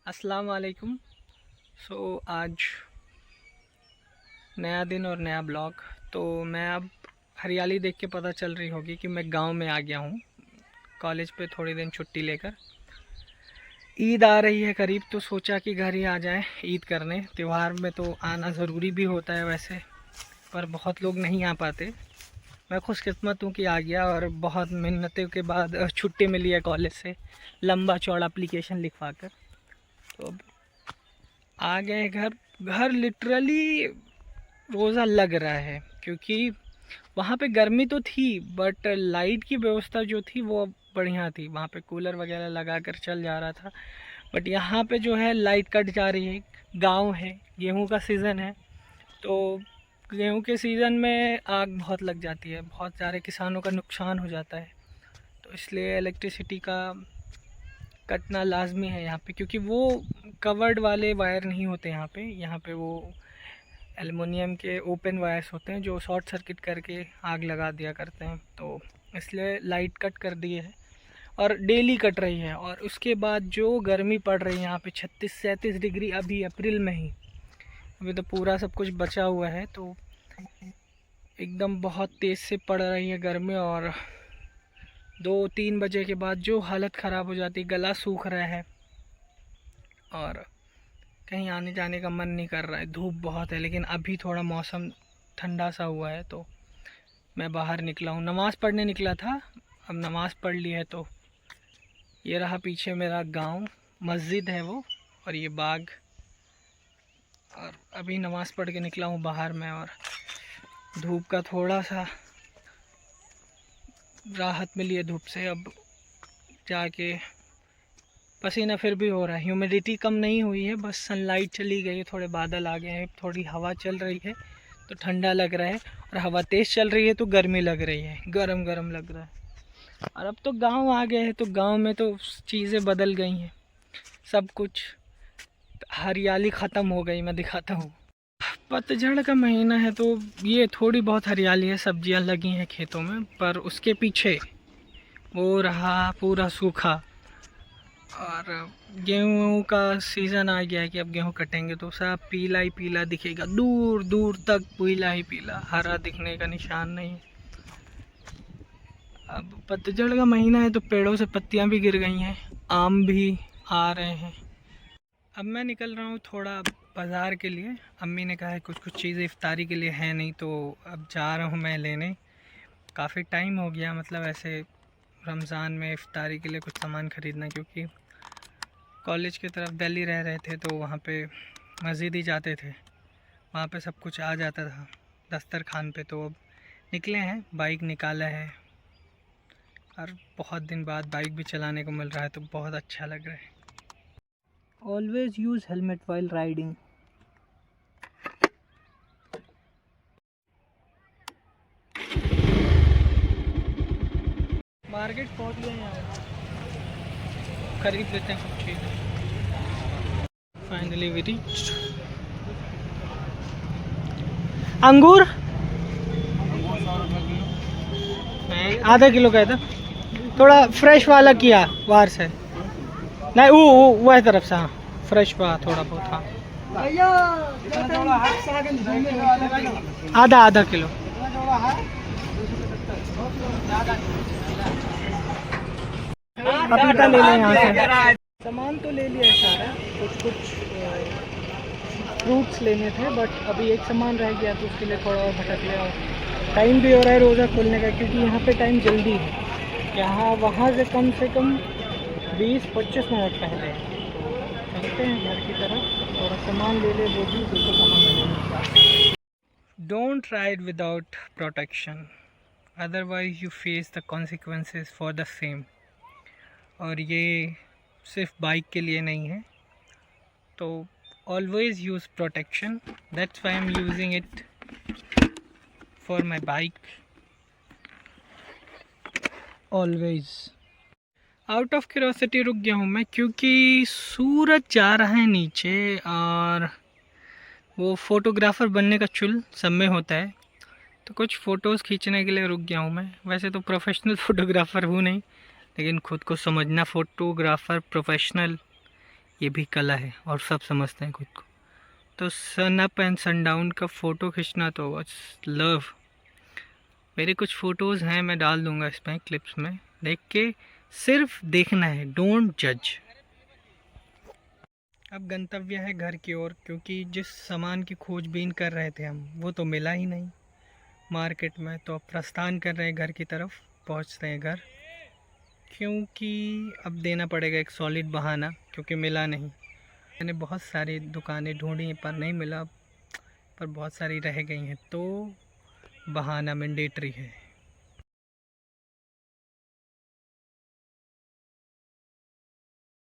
अस्सलाम वालेकुम। आज नया दिन और नया ब्लॉग। तो मैं अब हरियाली देख के पता चल रही होगी कि मैं गांव में आ गया हूं कॉलेज पे थोड़े दिन छुट्टी लेकर। ईद आ रही है करीब, तो सोचा कि घर ही आ जाएं ईद करने। त्यौहार में तो आना ज़रूरी भी होता है वैसे, पर बहुत लोग नहीं आ पाते। मैं खुशकिस्मत हूँ कि आ गया, और बहुत मेहनतों के बाद छुट्टी मिली है कॉलेज से, लंबा चौड़ा एप्लीकेशन लिखवा कर। तो अब आ गए घर। घर लिटरली रोज़ा लग रहा है, क्योंकि वहाँ पे गर्मी तो थी बट लाइट की व्यवस्था जो थी वो बढ़िया थी। वहाँ पे कूलर वगैरह लगा कर चल जा रहा था। बट यहाँ पे जो है लाइट कट जा रही है। गांव है, गेहूं का सीज़न है, तो गेहूं के सीज़न में आग बहुत लग जाती है, बहुत सारे किसानों का नुकसान हो जाता है। तो इसलिए इलेक्ट्रिसिटी का कटना लाजमी है यहाँ पे, क्योंकि वो कवर्ड वाले वायर नहीं होते यहाँ पे वो एलुमिनियम के ओपन वायर्स होते हैं जो शॉर्ट सर्किट करके आग लगा दिया करते हैं। तो इसलिए लाइट कट कर दी है, और डेली कट रही है। और उसके बाद जो गर्मी पड़ रही है यहाँ पे 36-37 डिग्री अभी अप्रैल में ही। अभी तो पूरा सब कुछ बचा हुआ है, तो एकदम बहुत तेज़ से पड़ रही है गर्मी। और 2-3 बजे के बाद जो हालत ख़राब हो जाती है, गला सूख रहा है और कहीं आने जाने का मन नहीं कर रहा है। धूप बहुत है, लेकिन अभी थोड़ा मौसम ठंडा सा हुआ है, तो मैं बाहर निकला हूँ। नमाज़ पढ़ने निकला था, अब नमाज़ पढ़ ली है। तो ये रहा पीछे मेरा गांव, मस्जिद है वो, और ये बाग। और अभी नमाज़ पढ़ के निकला हूँ बाहर में, और धूप का थोड़ा सा राहत मिली है धूप से। अब जाके पसीना फिर भी हो रहा है, ह्यूमिडिटी कम नहीं हुई है, बस सनलाइट चली गई है, थोड़े बादल आ गए हैं, थोड़ी हवा चल रही है तो ठंडा लग रहा है। और हवा तेज़ चल रही है तो गर्मी लग रही है, गरम गरम लग रहा है। और अब तो गांव आ गए हैं, तो गांव में तो चीज़ें बदल गई हैं, सब कुछ हरियाली ख़त्म हो गई। मैं दिखाता हूँ। पतझड़ का महीना है, तो ये थोड़ी बहुत हरियाली है, सब्जियां लगी हैं खेतों में, पर उसके पीछे वो रहा पूरा सूखा। और गेहूं का सीज़न आ गया है कि अब गेहूं कटेंगे, तो सब पीला ही पीला दिखेगा, दूर दूर तक पीला ही पीला, हरा दिखने का निशान नहीं। अब पतझड़ का महीना है, तो पेड़ों से पत्तियां भी गिर गई हैं, आम भी आ रहे हैं। अब मैं निकल रहा हूँ थोड़ा बाज़ार के लिए। अम्मी ने कहा है कुछ कुछ चीज़ें इफ्तारी के लिए है नहीं, तो अब जा रहा हूँ मैं लेने। काफ़ी टाइम हो गया, मतलब ऐसे रमज़ान में इफ्तारी के लिए कुछ सामान ख़रीदना, क्योंकि कॉलेज की तरफ दिल्ली रह रहे थे, तो वहाँ पे मस्जिद ही जाते थे, वहाँ पे सब कुछ आ जाता था दस्तरखान पे। तो अब निकले हैं, बाइक निकाला है, और बहुत दिन बाद बाइक भी चलाने को मिल रहा है, तो बहुत अच्छा लग रहा है। Always use helmet while riding. Market पहुँच गए हैं, यहाँ खरीद लेते हैं कुछ चीज़ें। Finally we reached. अंगूर आधा किलो का है था, थोड़ा फ्रेश वाला किया बाहर से, नहीं वो है तरफ से। हाँ फ्रेश वाला थोड़ा बहुत। हाँ आधा आधा किलो। पपीता ले लें यहाँ से। सामान तो ले लिया है सारा, कुछ कुछ फ्रूट्स लेने थे, बट अभी एक सामान रह गया, तो उसके लिए थोड़ा और भटक लिया। और टाइम भी हो रहा है रोज़ा खोलने का, क्योंकि यहाँ पे टाइम जल्दी है। यहाँ वहाँ से कम 20-25 मिनट पहले है। चलते हैं घर की तरफ, थोड़ा सामान ले ले, वो भी देखो कहाँ मिलेगा। Don't ride without protection, otherwise you face the consequences for the same. और ये सिर्फ बाइक के लिए नहीं है, तो always use protection. That's why I'm using it for my bike always. Out of curiosity रुक गया हूँ मैं, क्योंकि सूरज जा रहा है नीचे, और वो फ़ोटोग्राफ़र बनने का चुल सब में होता है, तो कुछ फ़ोटोज़ खींचने के लिए रुक गया हूँ मैं। वैसे तो प्रोफेशनल फ़ोटोग्राफ़र हूँ नहीं, लेकिन खुद को समझना फ़ोटोग्राफ़र प्रोफेशनल ये भी कला है और सब समझते हैं खुद को। तो सन अप एंड सनडाउन का फ़ोटो खींचना तो वॉच लव। मेरे कुछ फ़ोटोज़ हैं, मैं डाल दूंगा इसमें क्लिप्स में, देख के सिर्फ देखना है, डोंट जज। अब गंतव्य है घर की ओर, क्योंकि जिस सामान की खोजबीन कर रहे थे हम वो तो मिला ही नहीं मार्केट में। तो अब प्रस्थान कर रहे हैं घर की तरफ, पहुंचते हैं घर, क्योंकि अब देना पड़ेगा एक सॉलिड बहाना, क्योंकि मिला नहीं। मैंने बहुत सारी दुकानें ढूंढी पर नहीं मिला, पर बहुत सारी रह गई हैं, तो बहाना मैंडेटरी है।